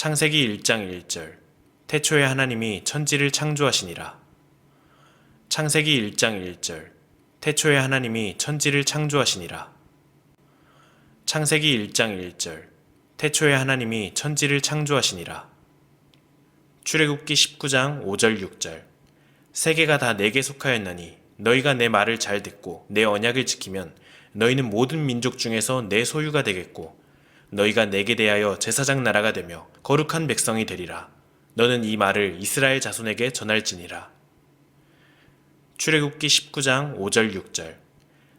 창세기 1장 1절 태초에 하나님이 천지를 창조하시니라. 창세기 1장 1절 태초에 하나님이 천지를 창조하시니라. 창세기 1장 1절 태초에 하나님이 천지를 창조하시니라. 출애굽기 19장 5절 6절 세계가 다 내게 속하였나니 너희가 내 말을 잘 듣고 내 언약을 지키면 너희는 모든 민족 중에서 내 소유가 되겠고 너희가 내게 대하여 제사장 나라가 되며 거룩한 백성이 되리라. 너는 이 말을 이스라엘 자손에게 전할지니라. 출애굽기 19장 5절 6절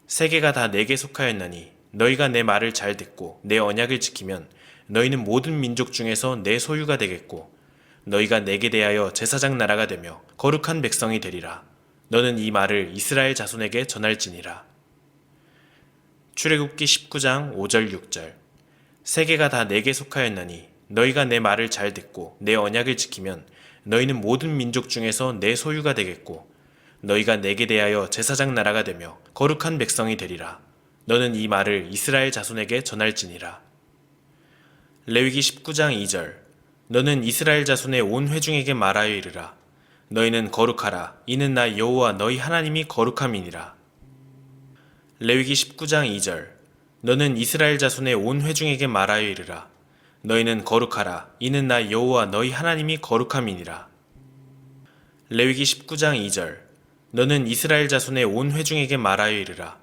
세계가 다 내게 속하였나니 너희가 내 말을 잘 듣고 내 언약을 지키면 너희는 모든 민족 중에서 내 소유가 되겠고 너희가 내게 대하여 제사장 나라가 되며 거룩한 백성이 되리라. 너는 이 말을 이스라엘 자손에게 전할지니라. 출애굽기 19장 5절 6절 세계가 다 내게 속하였나니 너희가 내 말을 잘 듣고 내 언약을 지키면 너희는 모든 민족 중에서 내 소유가 되겠고 너희가 내게 대하여 제사장 나라가 되며 거룩한 백성이 되리라. 너는 이 말을 이스라엘 자손에게 전할지니라. 레위기 19장 2절 너는 이스라엘 자손의 온 회중에게 말하여 이르라. 너희는 거룩하라. 이는 나 여호와 너희 하나님이 거룩함이니라. 레위기 19장 2절 너는 이스라엘 자손의 온 회중에게 말하여 이르라. 너희는 거룩하라. 이는 나 여호와 너희 하나님이 거룩함이니라. 레위기 19장 2절 너는 이스라엘 자손의 온 회중에게 말하여 이르라.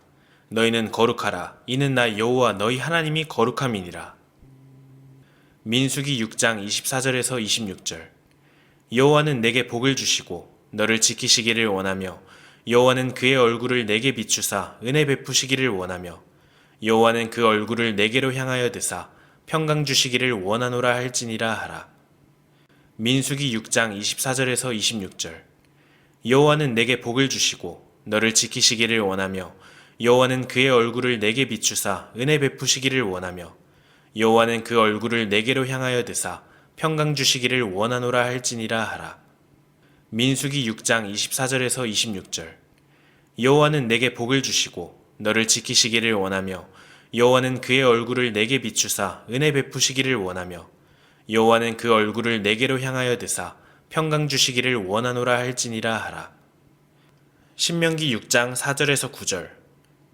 너희는 거룩하라. 이는 나 여호와 너희 하나님이 거룩함이니라. 민수기 6장 24절에서 26절 여호와는 내게 복을 주시고 너를 지키시기를 원하며 여호와는 그의 얼굴을 내게 비추사 은혜 베푸시기를 원하며 여호와는 그 얼굴을 내게로 향하여 드사 평강 주시기를 원하노라 할지니라 하라. 민수기 6장 24절에서 26절 여호와는 내게 복을 주시고 너를 지키시기를 원하며 여호와는 그의 얼굴을 내게 비추사 은혜 베푸시기를 원하며 여호와는 그 얼굴을 내게로 향하여 드사 평강 주시기를 원하노라 할지니라 하라. 민수기 6장 24절에서 26절 여호와는 내게 복을 주시고 너를 지키시기를 원하며 여호와는 그의 얼굴을 내게 비추사 은혜 베푸시기를 원하며 여호와는 그 얼굴을 내게로 향하여 드사 평강 주시기를 원하노라 할지니라 하라. 신명기 6장 4절에서 9절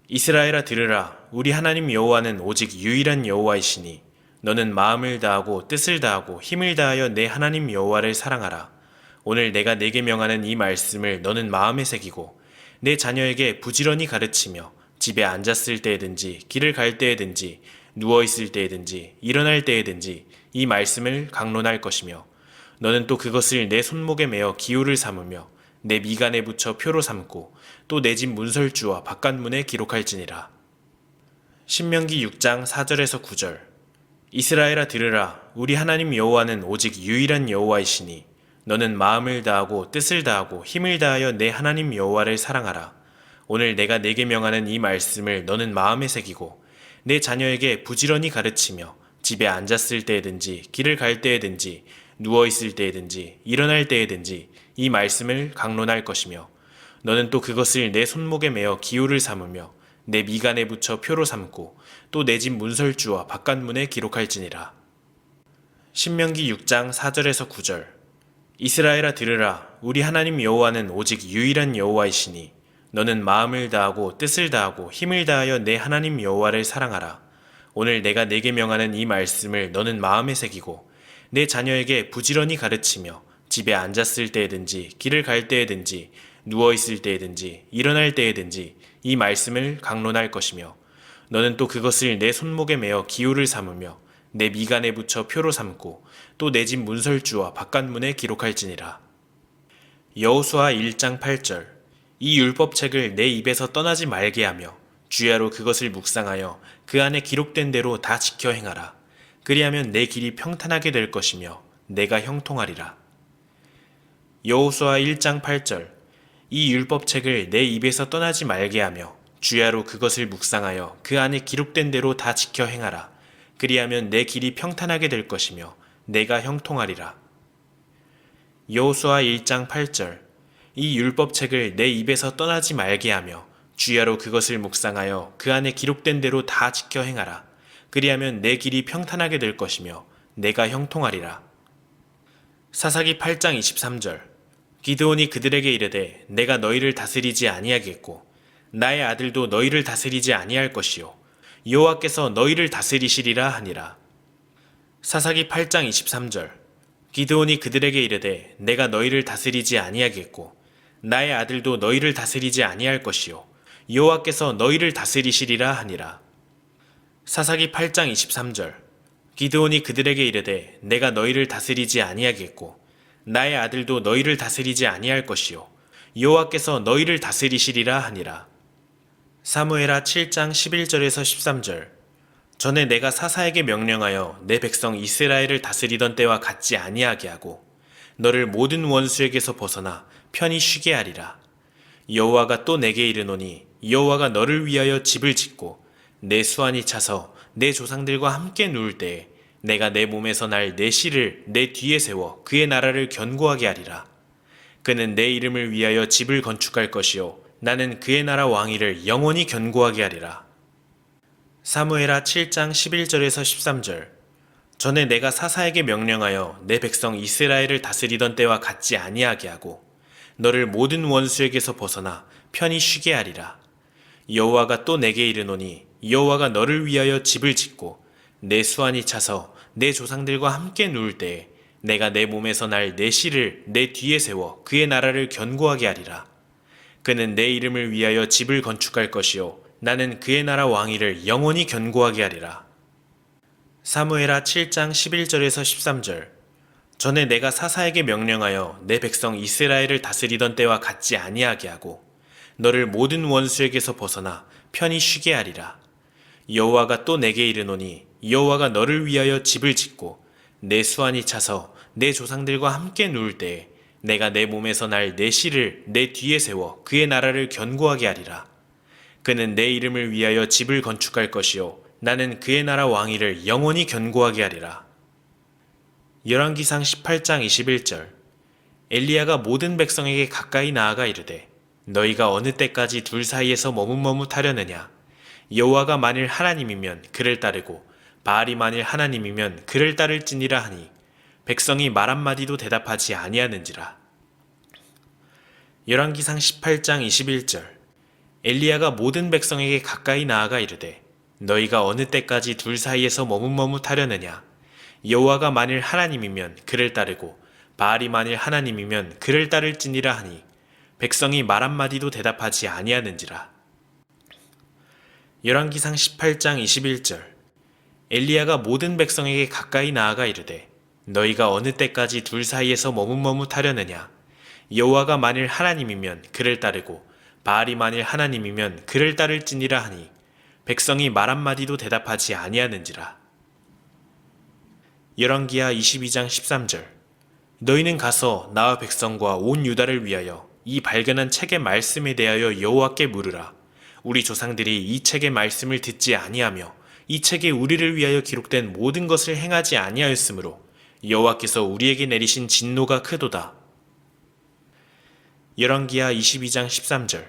이스라엘아 들으라. 우리 하나님 여호와는 오직 유일한 여호와이시니 너는 마음을 다하고 뜻을 다하고 힘을 다하여 내 하나님 여호와를 사랑하라. 오늘 내가 내게 명하는 이 말씀을 너는 마음에 새기고 내 자녀에게 부지런히 가르치며 집에 앉았을 때에든지 길을 갈 때에든지 누워있을 때에든지 일어날 때에든지 이 말씀을 강론할 것이며 너는 또 그것을 내 손목에 매어 기호를 삼으며 내 미간에 붙여 표로 삼고 또 내 집 문설주와 바깥문에 기록할지니라. 신명기 6장 4절에서 9절 이스라엘아 들으라. 우리 하나님 여호와는 오직 유일한 여호와이시니 너는 마음을 다하고 뜻을 다하고 힘을 다하여 내 하나님 여호와를 사랑하라. 오늘 내가 내게 명하는 이 말씀을 너는 마음에 새기고 내 자녀에게 부지런히 가르치며 집에 앉았을 때에든지 길을 갈 때에든지 누워있을 때에든지 일어날 때에든지 이 말씀을 강론할 것이며 너는 또 그것을 내 손목에 매어 기호를 삼으며 내 미간에 붙여 표로 삼고 또 내 집 문설주와 바깥문에 기록할지니라. 신명기 6장 4절에서 9절 이스라엘아 들으라. 우리 하나님 여호와는 오직 유일한 여호와이시니 너는 마음을 다하고 뜻을 다하고 힘을 다하여 내 하나님 여호와를 사랑하라. 오늘 내가 내게 명하는 이 말씀을 너는 마음에 새기고 내 자녀에게 부지런히 가르치며 집에 앉았을 때에든지 길을 갈 때에든지 누워있을 때에든지 일어날 때에든지 이 말씀을 강론할 것이며 너는 또 그것을 내 손목에 매어 기호를 삼으며 내 미간에 붙여 표로 삼고 또 내 집 문설주와 바깥문에 기록할지니라. 여호수아 1장 8절 이 율법책을 내 입에서 떠나지 말게 하며 주야로 그것을 묵상하여 그 안에 기록된 대로 다 지켜 행하라. 그리하면 내 길이 평탄하게 될 것이며 내가 형통하리라. 여호수아 1장 8절 이 율법책을 내 입에서 떠나지 말게 하며 주야로 그것을 묵상하여 그 안에 기록된 대로 다 지켜 행하라. 그리하면 내 길이 평탄하게 될 것이며 내가 형통하리라. 여호수아 1장 8절 이 율법책을 내 입에서 떠나지 말게 하며 주야로 그것을 묵상하여 그 안에 기록된 대로 다 지켜 행하라. 그리하면 내 길이 평탄하게 될 것이며 내가 형통하리라. 사사기 8장 23절. 기드온이 그들에게 이르되 내가 너희를 다스리지 아니하겠고 나의 아들도 너희를 다스리지 아니할 것이요 여호와께서 너희를 다스리시리라 하니라. 사사기 8장 23절. 기드온이 그들에게 이르되 내가 너희를 다스리지 아니하겠고 나의 아들도 너희를 다스리지 아니할 것이요 여호와께서 너희를 다스리시리라 하니라. 사사기 8장 23절. 기드온이 그들에게 이르되 내가 너희를 다스리지 아니하겠고 나의 아들도 너희를 다스리지 아니할 것이요 여호와께서 너희를 다스리시리라 하니라. 사무엘하 7장 11절에서 13절. 전에 내가 사사에게 명령하여 내 백성 이스라엘을 다스리던 때와 같지 아니하게 하고 너를 모든 원수에게서 벗어나 편히 쉬게 하리라. 여호와가 또 내게 이르노니 여호와가 너를 위하여 집을 짓고 내 수완이 차서 내 조상들과 함께 누울 때에 내가 내 몸에서 날 내 씨를 내 뒤에 세워 그의 나라를 견고하게 하리라. 그는 내 이름을 위하여 집을 건축할 것이요 나는 그의 나라 왕위를 영원히 견고하게 하리라. 사무엘하 7장 11절에서 13절. 전에 내가 사사에게 명령하여 내 백성 이스라엘을 다스리던 때와 같지 아니하게 하고 너를 모든 원수에게서 벗어나 편히 쉬게 하리라. 여호와가 또 내게 이르노니 여호와가 너를 위하여 집을 짓고 내 수완이 차서 내 조상들과 함께 누울 때에 내가 내 몸에서 날 내 씨를 내 뒤에 세워 그의 나라를 견고하게 하리라. 그는 내 이름을 위하여 집을 건축할 것이요 나는 그의 나라 왕위를 영원히 견고하게 하리라. 사무엘하 7장 11절에서 13절. 전에 내가 사사에게 명령하여 내 백성 이스라엘을 다스리던 때와 같지 아니하게 하고 너를 모든 원수에게서 벗어나 편히 쉬게 하리라. 여호와가 또 내게 이르노니 여호와가 너를 위하여 집을 짓고 내 수완이 차서 내 조상들과 함께 누울 때에 내가 내 몸에서 날 내 씨를 내 뒤에 세워 그의 나라를 견고하게 하리라. 그는 내 이름을 위하여 집을 건축할 것이요 나는 그의 나라 왕위를 영원히 견고하게 하리라. 열왕기상 18장 21절. 엘리야가 모든 백성에게 가까이 나아가 이르되 너희가 어느 때까지 둘 사이에서 머뭇머뭇하려느냐. 여호와가 만일 하나님이면 그를 따르고 바알이 만일 하나님이면 그를 따를지니라 하니 백성이 말 한마디도 대답하지 아니하는지라. 열왕기상 18장 21절. 엘리야가 모든 백성에게 가까이 나아가 이르되 너희가 어느 때까지 둘 사이에서 머뭇머뭇하려느냐. 여호와가 만일 하나님이면 그를 따르고 바알이 만일 하나님이면 그를 따를지니라 하니 백성이 말 한마디도 대답하지 아니하는지라. 열왕기상 18장 21절. 엘리야가 모든 백성에게 가까이 나아가 이르되 너희가 어느 때까지 둘 사이에서 머뭇머뭇하려느냐. 여호와가 만일 하나님이면 그를 따르고 바알이 만일 하나님이면 그를 따를지니라 하니 백성이 말 한마디도 대답하지 아니하는지라. 열왕기하 22장 13절. 너희는 가서 나와 백성과 온 유다를 위하여 이 발견한 책의 말씀에 대하여 여호와께 물으라. 우리 조상들이 이 책의 말씀을 듣지 아니하며 이 책에 우리를 위하여 기록된 모든 것을 행하지 아니하였으므로 여호와께서 우리에게 내리신 진노가 크도다. 열왕기하 22장 13절.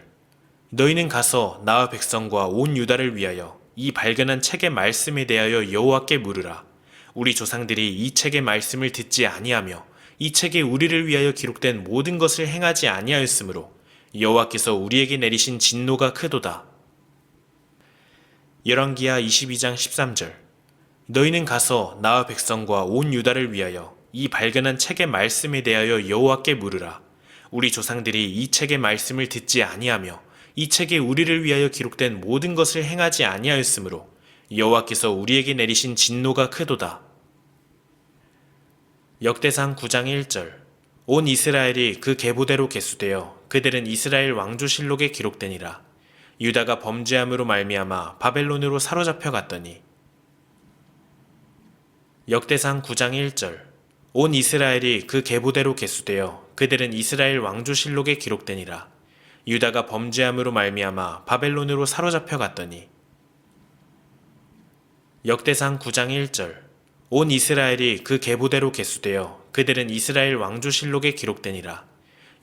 너희는 가서 나와 백성과 온 유다를 위하여 이 발견한 책의 말씀에 대하여 여호와께 물으라. 우리 조상들이 이 책의 말씀을 듣지 아니하며 이 책에 우리를 위하여 기록된 모든 것을 행하지 아니하였으므로 여호와께서 우리에게 내리신 진노가 크도다. 열왕기하 22장 13절. 너희는 가서 나와 백성과 온 유다를 위하여 이 발견한 책의 말씀에 대하여 여호와께 물으라. 우리 조상들이 이 책의 말씀을 듣지 아니하며 이 책에 우리를 위하여 기록된 모든 것을 행하지 아니하였으므로 여호와께서 우리에게 내리신 진노가 크도다. 역대상 9장 1절. 온 이스라엘이 그 계보대로 계수되어 그들은 이스라엘 왕조실록에 기록되니라. 유다가 범죄함으로 말미암아 바벨론으로 사로잡혀 갔더니. 역대상 9장 1절. 온 이스라엘이 그 계보대로 계수되어 그들은 이스라엘 왕조실록에 기록되니라. 유다가 범죄함으로 말미암아 바벨론으로 사로잡혀 갔더니. 역대상 9장 1절. 온 이스라엘이 그 계보대로 계수되어 그들은 이스라엘 왕조실록에 기록되니라.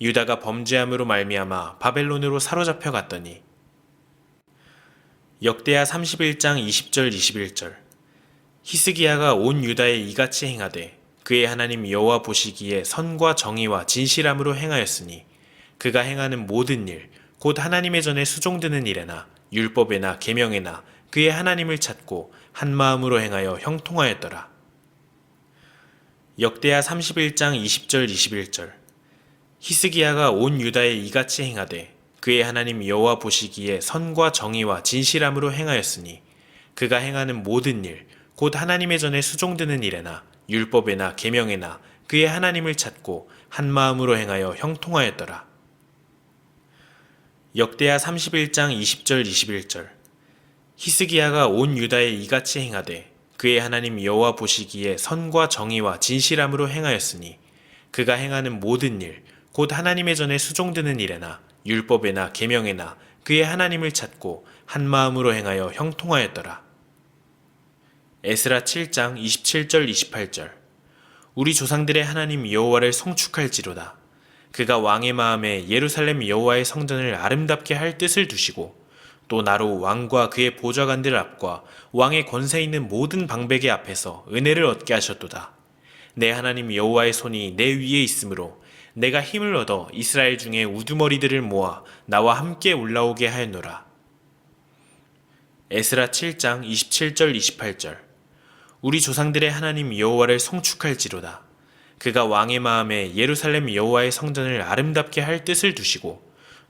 유다가 범죄함으로 말미암아 바벨론으로 사로잡혀 갔더니. 역대하 31장 20절 21절. 히스기야가 온 유다에 이같이 행하되 그의 하나님 여호와 보시기에 선과 정의와 진실함으로 행하였으니 그가 행하는 모든 일 곧 하나님의 전에 수종드는 일에나 율법에나 계명에나 그의 하나님을 찾고 한 마음으로 행하여 형통하였더라. 역대하 31장 20절 21절. 히스기야가 온 유다에 이같이 행하되 그의 하나님 여호와 보시기에 선과 정의와 진실함으로 행하였으니 그가 행하는 모든 일 곧 하나님의 전에 수종드는 일에나 율법에나 계명에나 그의 하나님을 찾고 한 마음으로 행하여 형통하였더라. 역대하 31장 20절 21절. 히스기야가 온 유다에 이같이 행하되 그의 하나님 여호와 보시기에 선과 정의와 진실함으로 행하였으니 그가 행하는 모든 일 곧 하나님의 전에 수종드는 일에나 율법에나 계명에나 그의 하나님을 찾고 한 마음으로 행하여 형통하였더라. 에스라 7장 27절 28절. 우리 조상들의 하나님 여호와를 송축할지로다. 그가 왕의 마음에 예루살렘 여호와의 성전을 아름답게 할 뜻을 두시고 또 나로 왕과 그의 보좌관들 앞과 왕의 권세 있는 모든 방백의 앞에서 은혜를 얻게 하셨도다. 내 하나님 여호와의 손이 내 위에 있으므로 내가 힘을 얻어 이스라엘 중에 우두머리들을 모아 나와 함께 올라오게 하였노라. 에스라 7장 27절 28절. 우리 조상들의 하나님 여호와를 송축할지로다. 그가 왕의 마음에 예루살렘 여호와의 성전을 아름답게 할 뜻을 두시고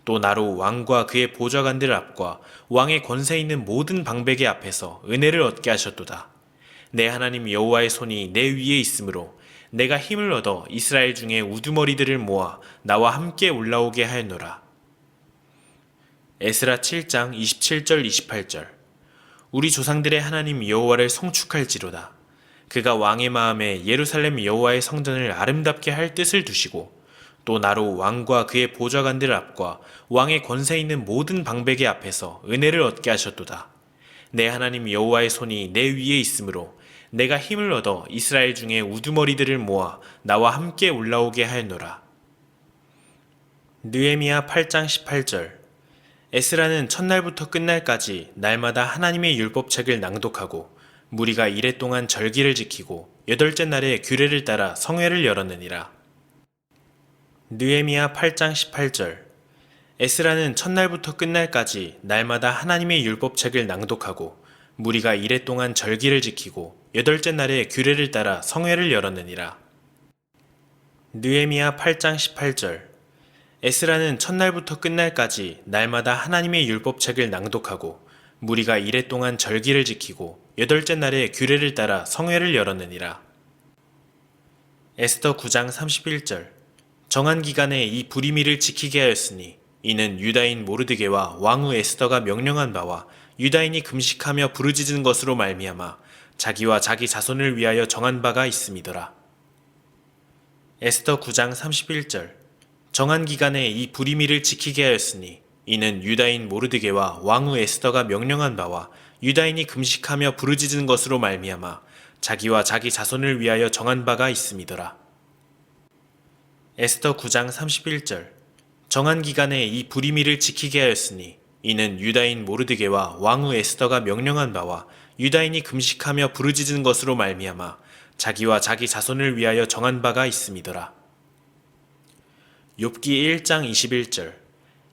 또 나로 왕과 그의 보좌관들 앞과 왕의 권세 있는 모든 방백의 앞에서 은혜를 얻게 하셨도다. 내 하나님 여호와의 손이 내 위에 있으므로 내가 힘을 얻어 이스라엘 중에 우두머리들을 모아 나와 함께 올라오게 하였노라. 에스라 7장 27절 28절. 우리 조상들의 하나님 여호와를 송축할지로다. 그가 왕의 마음에 예루살렘 여호와의 성전을 아름답게 할 뜻을 두시고 또 나로 왕과 그의 보좌관들 앞과 왕의 권세 있는 모든 방백의 앞에서 은혜를 얻게 하셨도다. 내 하나님 여호와의 손이 내 위에 있으므로 내가 힘을 얻어 이스라엘 중에 우두머리들을 모아 나와 함께 올라오게 하였노라. 느헤미야 8장 18절. 에스라는 첫날부터 끝날까지 날마다 하나님의 율법책을 낭독하고 무리가 이레 동안 절기를 지키고 여덟째 날에 규례를 따라 성회를 열었느니라. 느헤미야 8장 18절. 에스라는 첫날부터 끝날까지 날마다 하나님의 율법책을 낭독하고 무리가 이레 동안 절기를 지키고 여덟째 날에 규례를 따라 성회를 열었느니라. 느헤미야 8장 18절. 에스라는 첫날부터 끝날까지 날마다 하나님의 율법책을 낭독하고 무리가 이레 동안 절기를 지키고 여덟째 날에 규례를 따라 성회를 열었느니라. 에스더 9장 31절. 정한 기간에 이 불임일을 지키게 하였으니 이는 유다인 모르드게와 왕후 에스더가 명령한 바와 유다인이 금식하며 부르짖은 것으로 말미암아 자기와 자기 자손을 위하여 정한 바가 있음이더라. 에스더 9장 31절. 정한 기간에 이 불임일을 지키게 하였으니 이는 유다인 모르드게와 왕후 에스더가 명령한 바와 유다인이 금식하며 부르짖은 것으로 말미암아 자기와 자기 자손을 위하여 정한 바가 있음이더라. 에스더 9장 31절. 정한 기간에 이 불임일을 지키게 하였으니 이는 유다인 모르드게와 왕후 에스더가 명령한 바와 유다인이 금식하며 부르짖은 것으로 말미암아 자기와 자기 자손을 위하여 정한 바가 있음이더라. 욥기 1장 21절.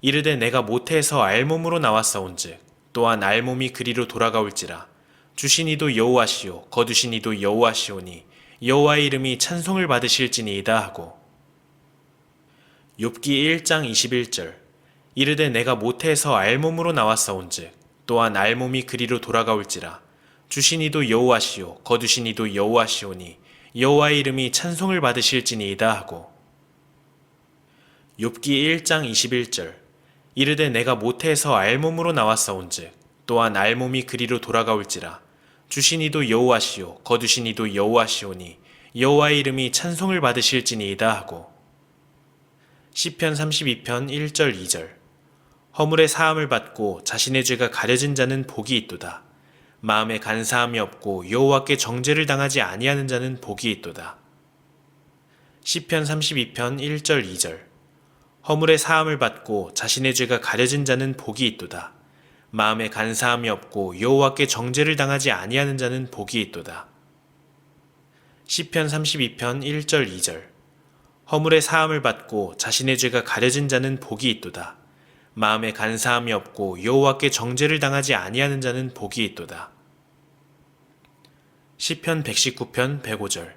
이르되 내가 모태에서 알몸으로 나왔사온즉 또한 알몸이 그리로 돌아가올지라. 주신 이도 여호와시요 거두신 이도 여호와시오니 여호와의 이름이 찬송을 받으실지니이다 하고. 욥기 1장 21절. 이르되 내가 모태에서 알몸으로 나왔사온즉 또한 알몸이 그리로 돌아가올지라. 주신 이도 여호와시요 거두신 이도 여호와시오니 여호와의 이름이 찬송을 받으실지니이다 하고. 욥기 1장 21절. 이르되 내가 모태에서 알몸으로 나왔사온즉 또한 알몸이 그리로 돌아가올지라. 주신 이도 여호와시요 거두신 이도 여호와시오니 여호와의 이름이 찬송을 받으실지니이다 하고. 시편 32편 1절 2절. 허물의 사함을 받고 자신의 죄가 가려진 자는 복이 있도다. 마음에 간사함이 없고 여호와께 정죄를 당하지 아니하는 자는 복이 있도다. 시편 32편 1절 2절. 허물의 사함을 받고 자신의 죄가 가려진 자는 복이 있도다. 마음에 간사함이 없고 여호와께 정죄를 당하지 아니하는 자는 복이 있도다. 시편 32편 1절 2절. 허물의 사함을 받고 자신의 죄가 가려진 자는 복이 있도다. 마음에 간사함이 없고 여호와께 정죄를 당하지 아니하는 자는 복이 있도다. 시편 119편 105절.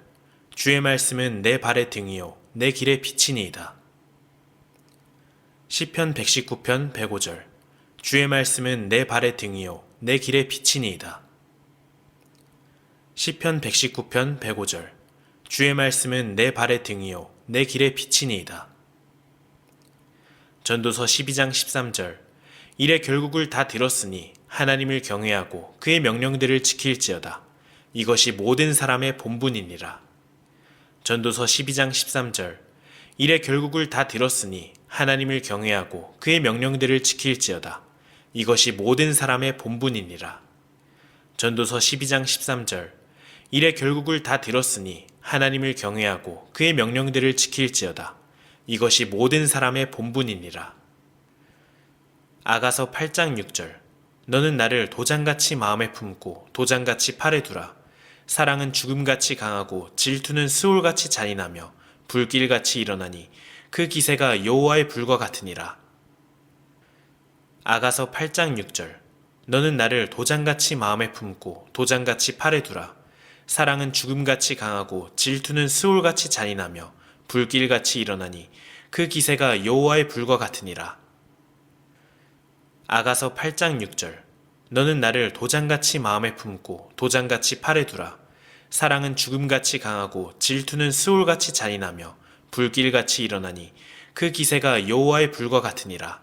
주의 말씀은 내 발의 등이요 내 길의 빛이니이다. 시편 119편 105절. 주의 말씀은 내 발의 등이요 내 길의 빛이니이다. 시편 119편 105절. 주의 말씀은 내 발의 등이요 내 길의 빛이니이다. 전도서 12장 13절. 이래 결국을 다 들었으니 하나님을 경외하고 그의 명령들을 지킬지어다. 이것이 모든 사람의 본분이니라. 전도서 12장 13절. 이래 결국을 다 들었으니 하나님을 경외하고 그의 명령들을 지킬지어다. 이것이 모든 사람의 본분이니라. 전도서 12장 13절. 이래 결국을 다 들었으니 하나님을 경외하고 그의 명령들을 지킬지어다. 이것이 모든 사람의 본분이니라. 아가서 8장 6절. 너는 나를 도장같이 마음에 품고 도장같이 팔에 두라. 사랑은 죽음같이 강하고 질투는 스올같이 잔인하며 불길같이 일어나니 그 기세가 여호와의 불과 같으니라. 아가서 8장 6절. 너는 나를 도장같이 마음에 품고 도장같이 팔에 두라. 사랑은 죽음같이 강하고 질투는 스올같이 잔인하며 불길같이 일어나니 그 기세가 여호와의 불과 같으니라. 아가서 8장 6절. 너는 나를 도장같이 마음에 품고 도장같이 팔에 두라. 사랑은 죽음같이 강하고 질투는 스올같이 잔인하며 불길같이 일어나니 그 기세가 여호와의 불과 같으니라.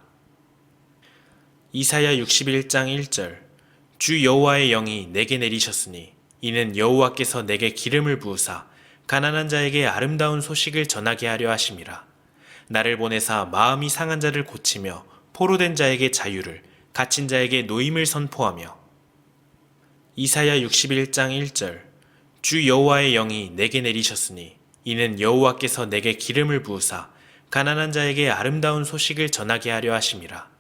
이사야 61장 1절. 주 여호와의 영이 내게 내리셨으니 이는 여호와께서 내게 기름을 부으사 가난한 자에게 아름다운 소식을 전하게 하려 하심이라. 나를 보내사 마음이 상한 자를 고치며 포로된 자에게 자유를, 갇힌 자에게 노임을 선포하며. 이사야 61장 1절. 주 여호와의 영이 내게 내리셨으니 이는 여호와께서 내게 기름을 부으사 가난한 자에게 아름다운 소식을 전하게 하려 하심이라.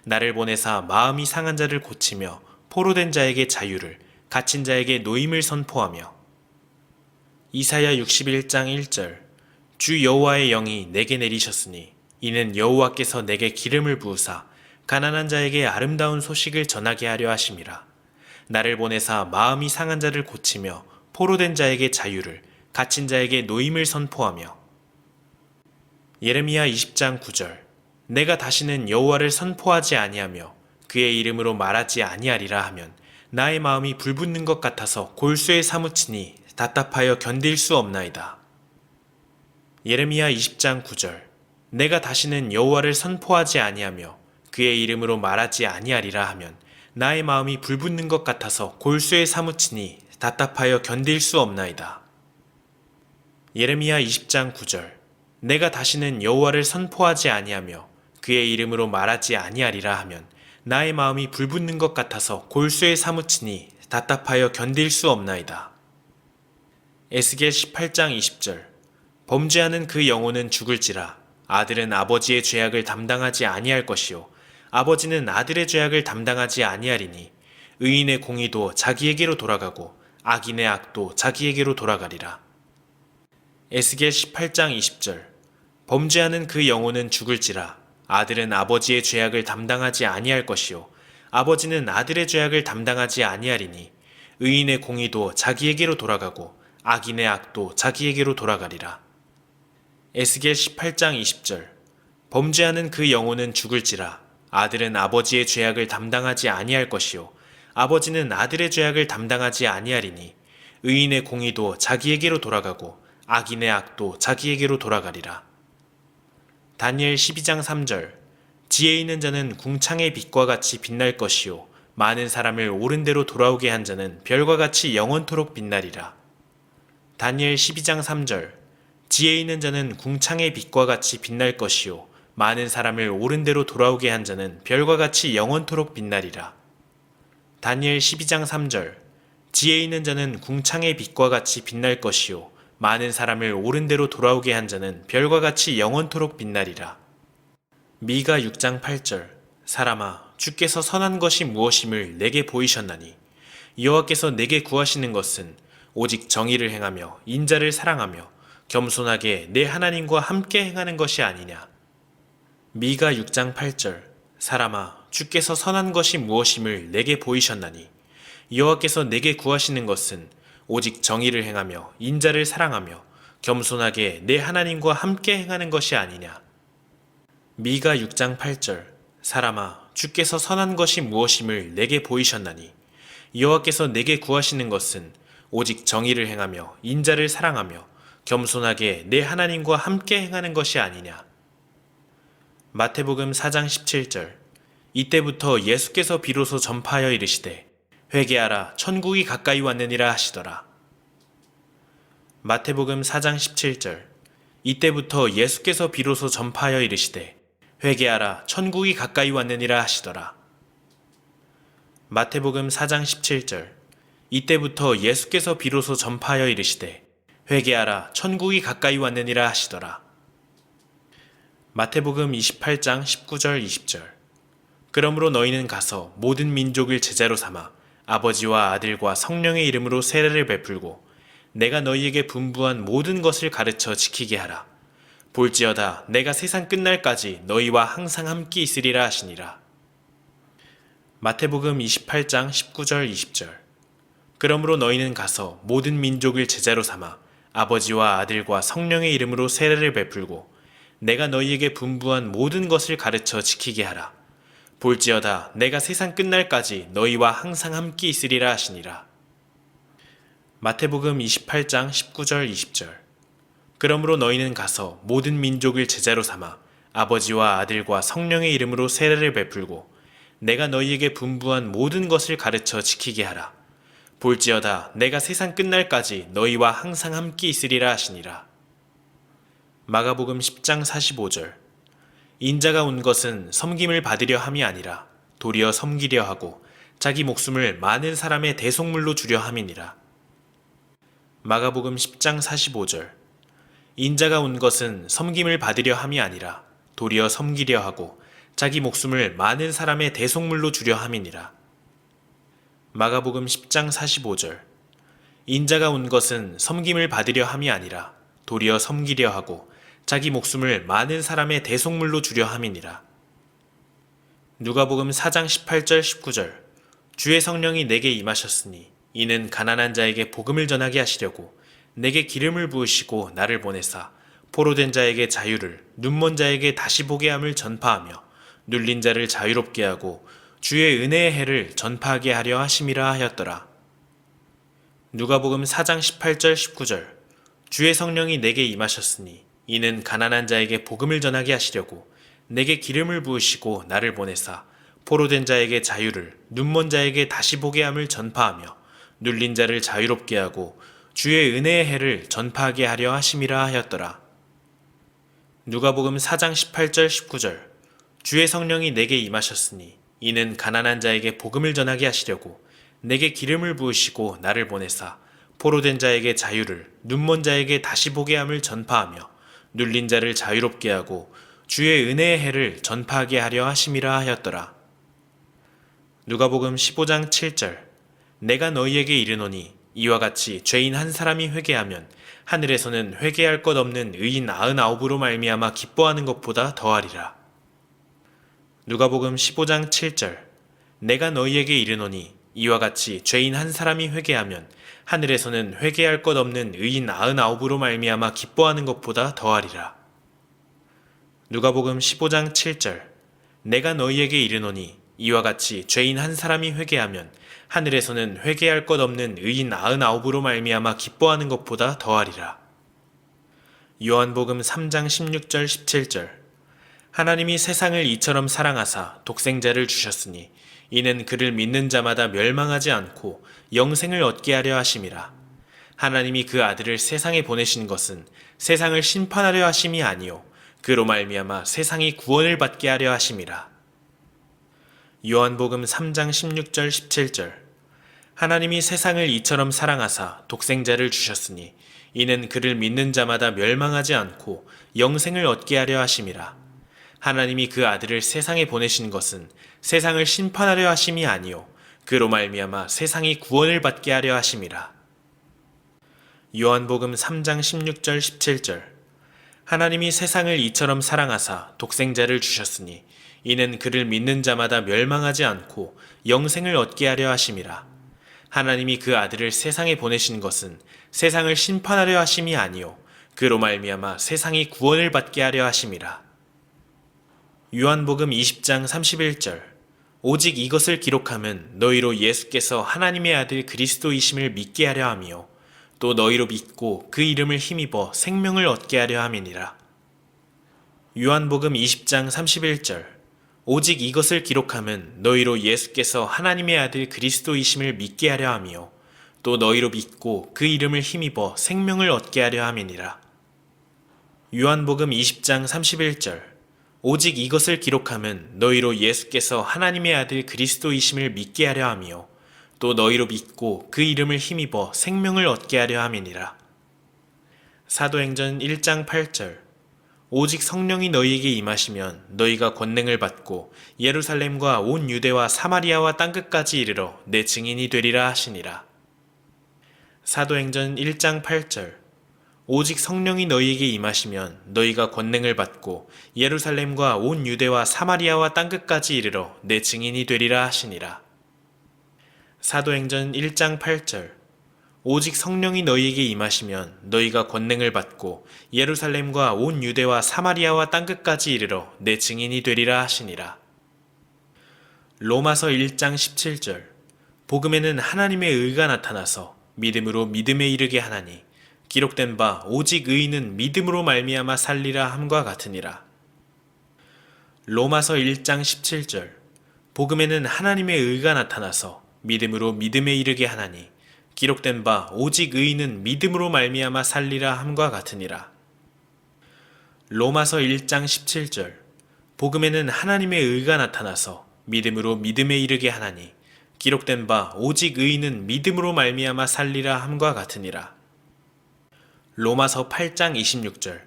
나를 보내사 마음이 상한 자를 고치며 포로된 자에게 자유를, 갇힌 자에게 노임을 선포하며. 이사야 61장 1절. 주 여호와의 영이 내게 내리셨으니 이는 여호와께서 내게 기름을 부으사 가난한 자에게 아름다운 소식을 전하게 하려 하심이라. 나를 보내사 마음이 상한 자를 고치며 포로된 자에게 자유를, 갇힌 자에게 노임을 선포하며. 예레미야 20장 9절. 내가 다시는 여호와를 선포하지 아니하며 그의 이름으로 말하지 아니하리라 하면 나의 마음이 불붙는 것 같아서 골수에 사무치니 답답하여 견딜 수 없나이다. 예레미야 20장 9절. 내가 다시는 여호와를 선포하지 아니하며 그의 이름으로 말하지 아니하리라 하면 나의 마음이 불붙는 것 같아서 골수에 사무치니 답답하여 견딜 수 없나이다. 예레미야 20장 9절. 내가 다시는 여호와를 선포하지 아니하며 그의 이름으로 말하지 아니하리라 하면 나의 마음이 불붙는 것 같아서 골수에 사무치니 답답하여 견딜 수 없나이다. 에스겔 18장 20절. 범죄하는 그 영혼은 죽을지라. 아들은 아버지의 죄악을 담당하지 아니할 것이요 아버지는 아들의 죄악을 담당하지 아니하리니 의인의 공의도 자기에게로 돌아가고 악인의 악도 자기에게로 돌아가리라. 에스겔 18장 20절. 범죄하는 그 영혼은 죽을지라. 아들은 아버지의 죄악을 담당하지 아니할 것이요 아버지는 아들의 죄악을 담당하지 아니하리니 의인의 공의도 자기에게로 돌아가고 악인의 악도 자기에게로 돌아가리라. 에스겔 18장 20절. 범죄하는 그 영혼은 죽을지라. 아들은 아버지의 죄악을 담당하지 아니할 것이요 아버지는 아들의 죄악을 담당하지 아니하리니 의인의 공의도 자기에게로 돌아가고 악인의 악도 자기에게로 돌아가리라. 다니엘 12장 3절. 지혜 있는 자는 궁창의 빛과 같이 빛날 것이요 많은 사람을 옳은 대로 돌아오게 한 자는 별과 같이 영원토록 빛나리라. 다니엘 12장 3절. 지혜 있는 자는 궁창의 빛과 같이 빛날 것이요 많은 사람을 옳은 대로 돌아오게 한 자는 별과 같이 영원토록 빛나리라. 다니엘 12장 3절. 지혜 있는 자는 궁창의 빛과 같이 빛날 것이요 많은 사람을 옳은 대로 돌아오게 한 자는 별과 같이 영원토록 빛나리라. 미가 6장 8절. 사람아, 주께서 선한 것이 무엇임을 내게 보이셨나니 여호와께서 내게 구하시는 것은 오직 정의를 행하며 인자를 사랑하며 겸손하게 내 하나님과 함께 행하는 것이 아니냐. 미가 6장 8절. 사람아, 주께서 선한 것이 무엇임을 내게 보이셨나니 여호와께서 내게 구하시는 것은 오직 정의를 행하며 인자를 사랑하며 겸손하게 내 하나님과 함께 행하는 것이 아니냐. 미가 6장 8절. 사람아, 주께서 선한 것이 무엇임을 내게 보이셨나니 여호와께서 내게 구하시는 것은 오직 정의를 행하며 인자를 사랑하며 겸손하게 내 하나님과 함께 행하는 것이 아니냐. 마태복음 4장 17절. 이때부터 예수께서 비로소 전파하여 이르시되 회개하라 천국이 가까이 왔느니라 하시더라. 마태복음 4장 17절. 이때부터 예수께서 비로소 전파하여 이르시되 회개하라 천국이 가까이 왔느니라 하시더라. 마태복음 4장 17절. 이때부터 예수께서 비로소 전파하여 이르시되 회개하라 천국이 가까이 왔느니라 하시더라. 마태복음 28장 19절 20절. 그러므로 너희는 가서 모든 민족을 제자로 삼아 아버지와 아들과 성령의 이름으로 세례를 베풀고 내가 너희에게 분부한 모든 것을 가르쳐 지키게 하라. 볼지어다 내가 세상 끝날까지 너희와 항상 함께 있으리라 하시니라. 마태복음 28장 19절 20절. 그러므로 너희는 가서 모든 민족을 제자로 삼아 아버지와 아들과 성령의 이름으로 세례를 베풀고 내가 너희에게 분부한 모든 것을 가르쳐 지키게 하라. 볼지어다 내가 세상 끝날까지 너희와 항상 함께 있으리라 하시니라. 마태복음 28장 19절 20절. 그러므로 너희는 가서 모든 민족을 제자로 삼아 아버지와 아들과 성령의 이름으로 세례를 베풀고 내가 너희에게 분부한 모든 것을 가르쳐 지키게 하라. 볼지어다 내가 세상 끝날까지 너희와 항상 함께 있으리라 하시니라. 마가복음 10장 45절. 인자가 온 것은 섬김을 받으려 함이 아니라 도리어 섬기려 하고 자기 목숨을 많은 사람의 대속물로 주려 함이니라. 마가복음 10장 45절. 인자가 온 것은 섬김을 받으려 함이 아니라 도리어 섬기려 하고 자기 목숨을 많은 사람의 대속물로 주려 함이니라. 마가복음 10장 45절. 인자가 온 것은 섬김을 받으려 함이 아니라 도리어 섬기려 하고 자기 목숨을 많은 사람의 대속물로 주려 함이니라. 누가복음 4장 18절 19절. 주의 성령이 내게 임하셨으니 이는 가난한 자에게 복음을 전하게 하시려고 내게 기름을 부으시고 나를 보내사 포로된 자에게 자유를 눈먼 자에게 다시 보게 함을 전파하며 눌린 자를 자유롭게 하고 주의 은혜의 해를 전파하게 하려 하심이라 하였더라. 누가복음 4장 18절 19절. 주의 성령이 내게 임하셨으니 이는 가난한 자에게 복음을 전하게 하시려고 내게 기름을 부으시고 나를 보내사 포로된 자에게 자유를 눈먼 자에게 다시 보게 함을 전파하며 눌린 자를 자유롭게 하고 주의 은혜의 해를 전파하게 하려 하심이라 하였더라. 누가복음 4장 18절 19절. 주의 성령이 내게 임하셨으니 이는 가난한 자에게 복음을 전하게 하시려고 내게 기름을 부으시고 나를 보내사 포로된 자에게 자유를 눈먼 자에게 다시 보게 함을 전파하며 눌린 자를 자유롭게 하고 주의 은혜의 해를 전파하게 하려 하심이라 하였더라. 누가복음 15장 7절. 내가 너희에게 이르노니 이와 같이 죄인 한 사람이 회개하면 하늘에서는 회개할 것 없는 의인 99으로 말미암아 기뻐하는 것보다 더하리라. 누가복음 15장 7절. 내가 너희에게 이르노니 이와 같이 죄인 한 사람이 회개하면 하늘에서는 회개할 것 없는 의인 99으로 말미암아 기뻐하는 것보다 더하리라. 누가복음 15장 7절. 내가 너희에게 이르노니 이와 같이 죄인 한 사람이 회개하면 하늘에서는 회개할 것 없는 의인 99으로 말미암아 기뻐하는 것보다 더하리라. 요한복음 3장 16절 17절. 하나님이 세상을 이처럼 사랑하사 독생자를 주셨으니 이는 그를 믿는 자마다 멸망하지 않고 영생을 얻게 하려 하심이라. 하나님이 그 아들을 세상에 보내신 것은 세상을 심판하려 하심이 아니요 그로 말미암아 세상이 구원을 받게 하려 하심이라. 요한복음 3장 16절 17절. 하나님이 세상을 이처럼 사랑하사 독생자를 주셨으니 이는 그를 믿는 자마다 멸망하지 않고 영생을 얻게 하려 하심이라. 하나님이 그 아들을 세상에 보내신 것은 세상을 심판하려 하심이 아니요 그로 말미암아 세상이 구원을 받게 하려 하심이라. 요한복음 3장 16절 17절. 하나님이 세상을 이처럼 사랑하사 독생자를 주셨으니 이는 그를 믿는 자마다 멸망하지 않고 영생을 얻게 하려 하심이라. 하나님이 그 아들을 세상에 보내신 것은 세상을 심판하려 하심이 아니요 그로 말미암아 세상이 구원을 받게 하려 하심이라. 요한복음 20장 31절. 오직 이것을 기록함은 너희로 예수께서 하나님의 아들 그리스도이심을 믿게 하려 함이요 또 너희로 믿고 그 이름을 힘입어 생명을 얻게 하려 함이니라. 요한복음 20장 31절. 오직 이것을 기록함은 너희로 예수께서 하나님의 아들 그리스도이심을 믿게 하려 함이요 또 너희로 믿고 그 이름을 힘입어 생명을 얻게 하려 함이니라. 요한복음 20장 31절. 오직 이것을 기록함은 너희로 예수께서 하나님의 아들 그리스도이심을 믿게 하려 함이요 또 너희로 믿고 그 이름을 힘입어 생명을 얻게 하려 함이니라. 사도행전 1장 8절. 오직 성령이 너희에게 임하시면 너희가 권능을 받고 예루살렘과 온 유대와 사마리아와 땅끝까지 이르러 내 증인이 되리라 하시니라. 사도행전 1장 8절. 오직 성령이 너희에게 임하시면 너희가 권능을 받고 예루살렘과 온 유대와 사마리아와 땅끝까지 이르러 내 증인이 되리라 하시니라. 사도행전 1장 8절. 오직 성령이 너희에게 임하시면 너희가 권능을 받고 예루살렘과 온 유대와 사마리아와 땅끝까지 이르러 내 증인이 되리라 하시니라. 로마서 1장 17절. 복음에는 하나님의 의가 나타나서 믿음으로 믿음에 이르게 하나니 기록된 바 오직 의인은 믿음으로 말미암아 살리라 함과 같으니라. 로마서 1장 17절. 복음에는 하나님의 의가 나타나서 믿음으로 믿음에 이르게 하나니 기록된 바 오직 의인은 믿음으로 말미암아 살리라 함과 같으니라. 로마서 1장 17절. 복음에는 하나님의 의가 나타나서 믿음으로 믿음에 이르게 하나니 기록된 바 오직 의인은 믿음으로 말미암아 살리라 함과 같으니라. 로마서 8장 26절.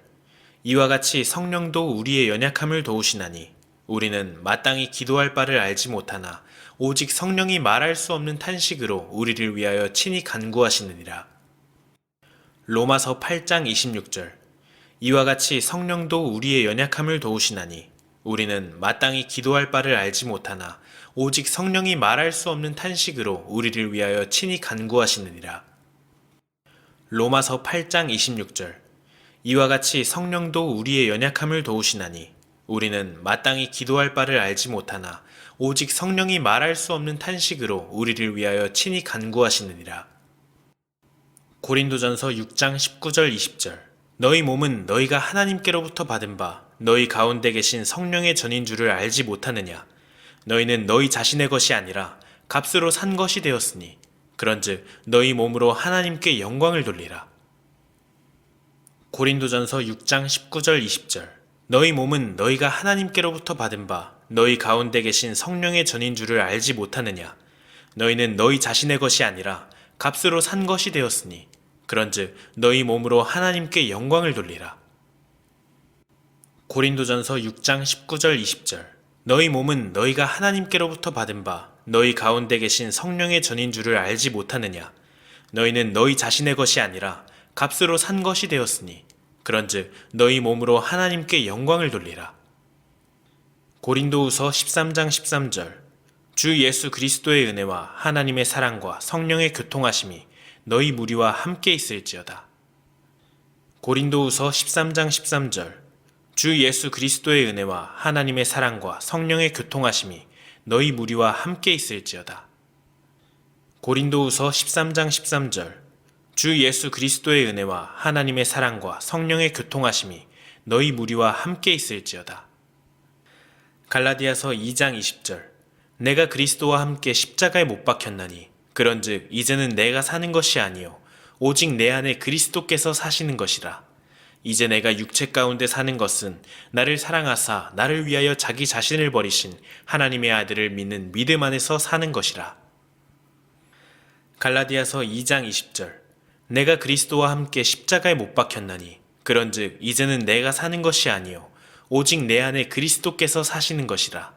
이와 같이 성령도 우리의 연약함을 도우시나니 우리는 마땅히 기도할 바를 알지 못하나 오직 성령이 말할 수 없는 탄식으로 우리를 위하여 친히 간구하시느니라. 로마서 8장 26절. 이와 같이 성령도 우리의 연약함을 도우시나니 우리는 마땅히 기도할 바를 알지 못하나 오직 성령이 말할 수 없는 탄식으로 우리를 위하여 친히 간구하시느니라. 로마서 8장 26절. 이와 같이 성령도 우리의 연약함을 도우시나니 우리는 마땅히 기도할 바를 알지 못하나 오직 성령이 말할 수 없는 탄식으로 우리를 위하여 친히 간구하시느니라. 고린도전서 6장 19절 20절. 너희 몸은 너희가 하나님께로부터 받은 바 너희 가운데 계신 성령의 전인 줄을 알지 못하느냐. 너희는 너희 자신의 것이 아니라 값으로 산 것이 되었으니 그런즉 너희 몸으로 하나님께 영광을 돌리라. 고린도전서 6장 19절 20절. 너희 몸은 너희가 하나님께로부터 받은 바 너희 가운데 계신 성령의 전인 줄을 알지 못하느냐. 너희는 너희 자신의 것이 아니라 값으로 산 것이 되었으니 그런즉 너희 몸으로 하나님께 영광을 돌리라. 고린도전서 6장 19절 20절. 너희 몸은 너희가 하나님께로부터 받은 바 너희 가운데 계신 성령의 전인 줄을 알지 못하느냐. 너희는 너희 자신의 것이 아니라 값으로 산 것이 되었으니 그런즉 너희 몸으로 하나님께 영광을 돌리라. 고린도후서 13장 13절. 주 예수 그리스도의 은혜와 하나님의 사랑과 성령의 교통하심이 너희 무리와 함께 있을지어다. 고린도후서 13장 13절. 주 예수 그리스도의 은혜와 하나님의 사랑과 성령의 교통하심이 너희 무리와 함께 있을지어다. 고린도후서 13장 13절. 주 예수 그리스도의 은혜와 하나님의 사랑과 성령의 교통하심이 너희 무리와 함께 있을지어다. 갈라디아서 2장 20절. 내가 그리스도와 함께 십자가에 못 박혔나니 그런즉 이제는 내가 사는 것이 아니요 오직 내 안에 그리스도께서 사시는 것이라. 이제 내가 육체 가운데 사는 것은 나를 사랑하사 나를 위하여 자기 자신을 버리신 하나님의 아들을 믿는 믿음 안에서 사는 것이라. 갈라디아서 2장 20절. 내가 그리스도와 함께 십자가에 못 박혔나니 그런즉 이제는 내가 사는 것이 아니요 오직 내 안에 그리스도께서 사시는 것이라.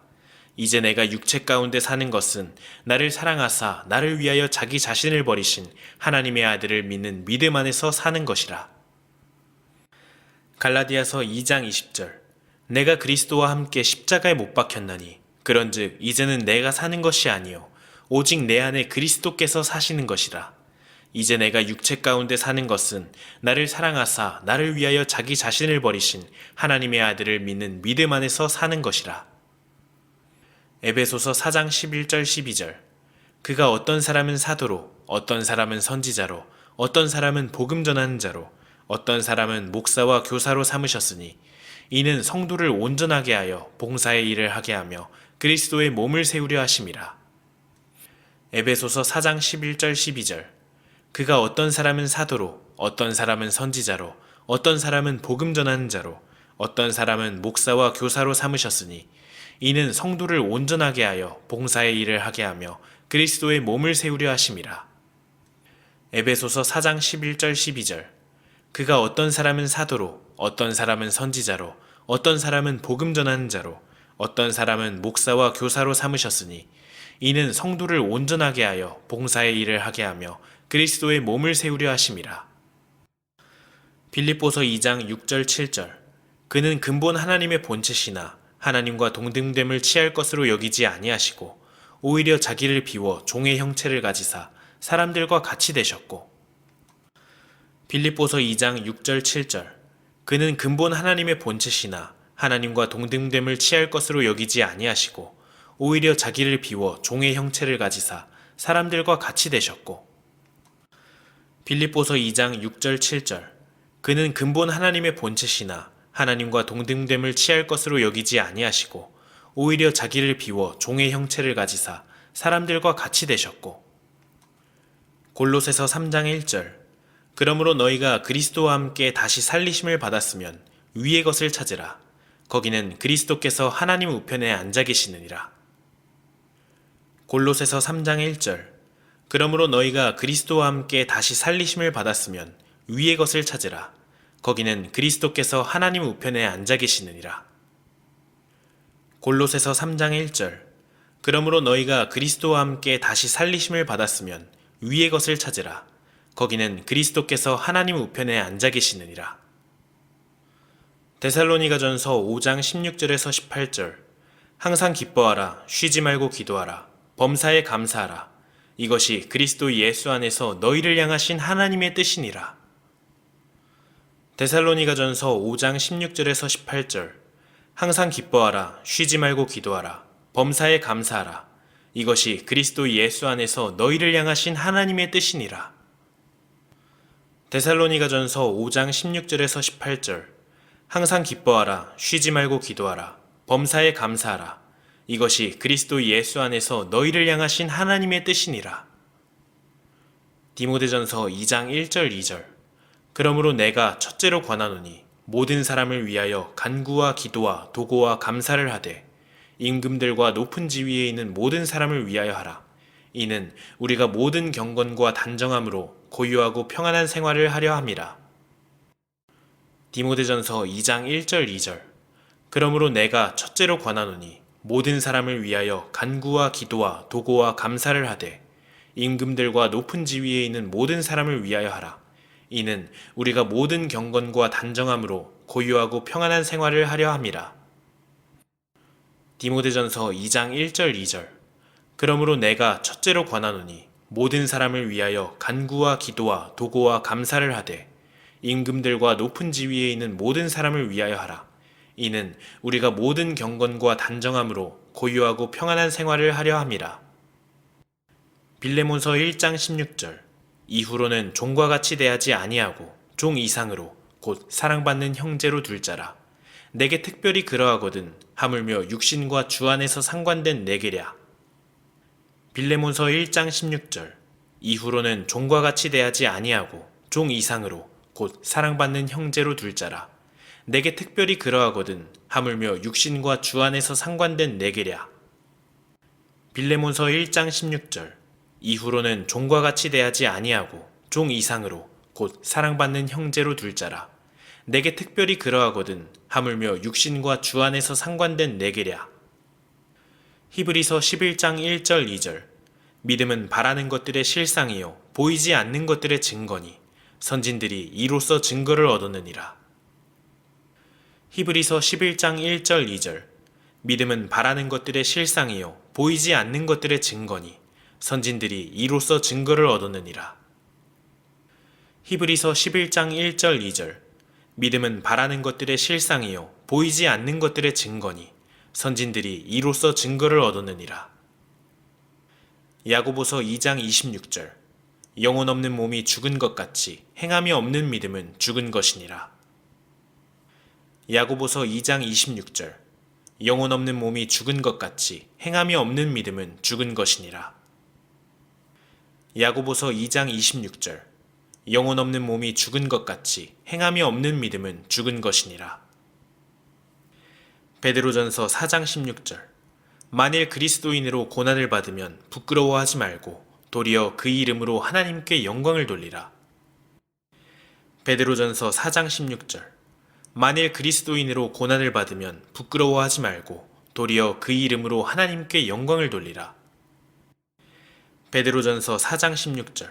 이제 내가 육체 가운데 사는 것은 나를 사랑하사 나를 위하여 자기 자신을 버리신 하나님의 아들을 믿는 믿음 안에서 사는 것이라. 갈라디아서 2장 20절. 내가 그리스도와 함께 십자가에 못 박혔나니 그런즉 이제는 내가 사는 것이 아니요 오직 내 안에 그리스도께서 사시는 것이라. 이제 내가 육체 가운데 사는 것은 나를 사랑하사 나를 위하여 자기 자신을 버리신 하나님의 아들을 믿는 믿음 안에서 사는 것이라. 에베소서 4장 11절 12절. 그가 어떤 사람은 사도로, 어떤 사람은 선지자로, 어떤 사람은 복음 전하는 자로, 어떤 사람은 목사와 교사로 삼으셨으니 이는 성도를 온전하게 하여 봉사의 일을 하게 하며 그리스도의 몸을 세우려 하심이라. 에베소서 4장 11절 12절. 그가 어떤 사람은 사도로, 어떤 사람은 선지자로, 어떤 사람은 복음 전하는 자로, 어떤 사람은 목사와 교사로 삼으셨으니 이는 성도를 온전하게 하여 봉사의 일을 하게 하며 그리스도의 몸을 세우려 하심이라. 에베소서 4장 11절 12절. 그가 어떤 사람은 사도로, 어떤 사람은 선지자로, 어떤 사람은 복음 전하는 자로, 어떤 사람은 목사와 교사로 삼으셨으니 이는 성도를 온전하게 하여 봉사의 일을 하게 하며 그리스도의 몸을 세우려 하심이라. 빌립보서 2장 6절 7절. 그는 근본 하나님의 본체시나 하나님과 동등됨을 취할 것으로 여기지 아니하시고 오히려 자기를 비워 종의 형체를 가지사 사람들과 같이 되셨고. 빌립보서 2장 6절 7절. 그는 근본 하나님의 본체시나 하나님과 동등됨을 취할 것으로 여기지 아니하시고 오히려 자기를 비워 종의 형체를 가지사 사람들과 같이 되셨고. 빌립보서 2장 6절 7절. 그는 근본 하나님의 본체시나 하나님과 동등됨을 취할 것으로 여기지 아니하시고 오히려 자기를 비워 종의 형체를 가지사 사람들과 같이 되셨고. 골로새서 3장 1절. 그러므로 너희가 그리스도와 함께 다시 살리심을 받았으면 위의 것을 찾으라. 거기는 그리스도께서 하나님 우편에 앉아 계시느니라. 골로새서 3장 1절. 그러므로 너희가 그리스도와 함께 다시 살리심을 받았으면 위의 것을 찾으라. 거기는 그리스도께서 하나님 우편에 앉아 계시느니라. 골로새서 3장 1절. 그러므로 너희가 그리스도와 함께 다시 살리심을 받았으면 위의 것을 찾으라. 거기는 그리스도께서 하나님 우편에 앉아 계시느니라. 데살로니가전서 5장 16절에서 18절. 항상 기뻐하라. 쉬지 말고 기도하라. 범사에 감사하라. 이것이 그리스도 예수 안에서 너희를 향하신 하나님의 뜻이니라. 데살로니가전서 5장 16절에서 18절. 항상 기뻐하라. 쉬지 말고 기도하라. 범사에 감사하라. 이것이 그리스도 예수 안에서 너희를 향하신 하나님의 뜻이니라. 데살로니가전서 5장 16절에서 18절. 항상 기뻐하라. 쉬지 말고 기도하라. 범사에 감사하라. 이것이 그리스도 예수 안에서 너희를 향하신 하나님의 뜻이니라. 디모데전서 2장 1절 2절. 그러므로 내가 첫째로 권하노니 모든 사람을 위하여 간구와 기도와 도고와 감사를 하되 임금들과 높은 지위에 있는 모든 사람을 위하여 하라. 이는 우리가 모든 경건과 단정함으로 고요하고 평안한 생활을 하려 함이라. 디모데전서 2장 1절 2절. 그러므로 내가 첫째로 권하노니 모든 사람을 위하여 간구와 기도와 도고와 감사를 하되 임금들과 높은 지위에 있는 모든 사람을 위하여 하라. 이는 우리가 모든 경건과 단정함으로 고요하고 평안한 생활을 하려 함이라. 디모데전서 2장 1절 2절. 그러므로 내가 첫째로 권하노니 모든 사람을 위하여 간구와 기도와 도고와 감사를 하되 임금들과 높은 지위에 있는 모든 사람을 위하여 하라. 이는 우리가 모든 경건과 단정함으로 고요하고 평안한 생활을 하려 함이라. 빌레몬서 1장 16절. 이후로는 종과 같이 대하지 아니하고 종 이상으로 곧 사랑받는 형제로 둘 자라. 내게 특별히 그러하거든 하물며 육신과 주 안에서 상관된 내게랴. 빌레몬서 1장 16절. 이후로는 종과 같이 대하지 아니하고 종 이상으로 곧 사랑받는 형제로 둘 자라. 내게 특별히 그러하거든 하물며 육신과 주 안에서 상관된 내게랴. 빌레몬서 1장 16절. 이후로는 종과 같이 대하지 아니하고 종 이상으로 곧 사랑받는 형제로 둘 자라. 내게 특별히 그러하거든 하물며 육신과 주 안에서 상관된 내게랴. 히브리서 11장 1절 2절. 믿음은 바라는 것들의 실상이요 보이지 않는 것들의 증거니 선진들이 이로써 증거를 얻었느니라. 히브리서 11장 1절 2절. 믿음은 바라는 것들의 실상이요 보이지 않는 것들의 증거니 선진들이 이로써 증거를 얻었느니라. 히브리서 11장 1절 2절. 믿음은 바라는 것들의 실상이요 보이지 않는 것들의 증거니 선진들이 이로써 증거를 얻었느니라. 야고보서 2장 26절. 영혼 없는 몸이 죽은 것 같이 행함이 없는 믿음은 죽은 것이니라. 야고보서 2장 26절. 영혼 없는 몸이 죽은 것 같이 행함이 없는 믿음은 죽은 것이니라. 야고보서 2장 26절. 영혼 없는 몸이 죽은 것 같이 행함이 없는 믿음은 죽은 것이니라. 베드로전서 4장 16절. 만일 그리스도인으로 고난을 받으면 부끄러워하지 말고 도리어 그 이름으로 하나님께 영광을 돌리라. 베드로전서 4장 16절. 만일 그리스도인으로 고난을 받으면 부끄러워하지 말고 도리어 그 이름으로 하나님께 영광을 돌리라. 베드로전서 4장 16절.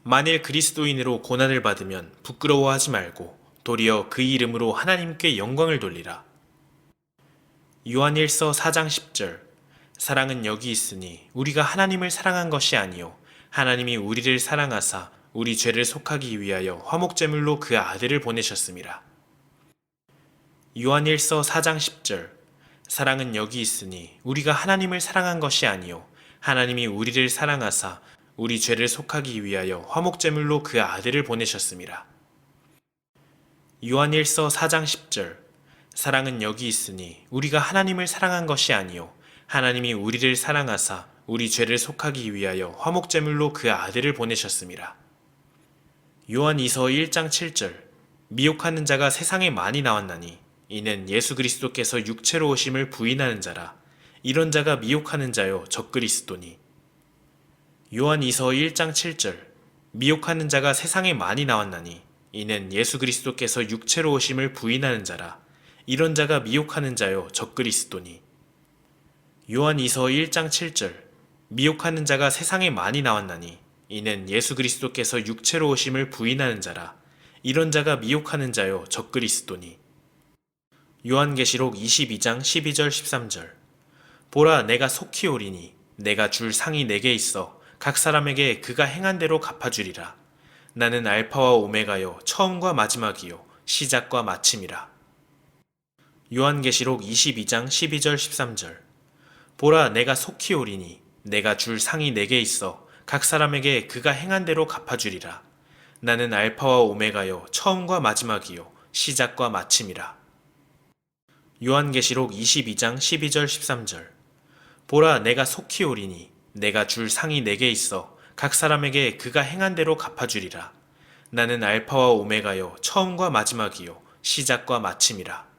만일 그리스도인으로 고난을 받으면 부끄러워하지 말고 도리어 그 이름으로 하나님께 영광을 돌리라. 요한일서 4장 10절. 사랑은 여기 있으니 우리가 하나님을 사랑한 것이 아니요 하나님이 우리를 사랑하사 우리 죄를 속하기 위하여 화목제물로 그 아들을 보내셨음이라. 요한일서 4장 10절. 사랑은 여기 있으니 우리가 하나님을 사랑한 것이 아니요 하나님이 우리를 사랑하사 우리 죄를 속하기 위하여 화목제물로 그 아들을 보내셨음이라. 요한일서 4장 10절. 사랑은 여기 있으니 우리가 하나님을 사랑한 것이 아니요 하나님이 우리를 사랑하사 우리 죄를 속하기 위하여 화목제물로 그 아들을 보내셨음이라. 요한이서 1장 7절. 미혹하는 자가 세상에 많이 나왔나니 이는 예수 그리스도께서 육체로 오심을 부인하는 자라. 이런 자가 미혹하는 자요 적그리스도니. 요한이서 1장 7절. 미혹하는 자가 세상에 많이 나왔나니 이는 예수 그리스도께서 육체로 오심을 부인하는 자라. 이런 자가 미혹하는 자요 적그리스도니. 요한이서 1장 7절. 미혹하는 자가 세상에 많이 나왔나니 이는 예수 그리스도께서 육체로 오심을 부인하는 자라. 이런 자가 미혹하는 자요 적그리스도니. 요한계시록 22장 12절 13절. 보라 내가 속히 오리니 내가 줄 상이 내게 있어 각 사람에게 그가 행한 대로 갚아주리라. 나는 알파와 오메가요 처음과 마지막이요 시작과 마침이라. 요한계시록 22장 12절 13절. 보라 내가 속히 오리니 내가 줄 상이 내게 있어 각 사람에게 그가 행한 대로 갚아주리라. 나는 알파와 오메가요 처음과 마지막이요 시작과 마침이라. 요한계시록 22장 12절 13절. 보라 내가 속히 오리니 내가 줄 상이 내게 있어 각 사람에게 그가 행한 대로 갚아주리라. 나는 알파와 오메가요 처음과 마지막이요 시작과 마침이라. 요한계시록 22장 12절 13절. 보라 내가 속히 오리니 내가 줄 상이 내게 있어 각 사람에게 그가 행한 대로 갚아주리라. 나는 알파와 오메가요 처음과 마지막이요 시작과 마침이라.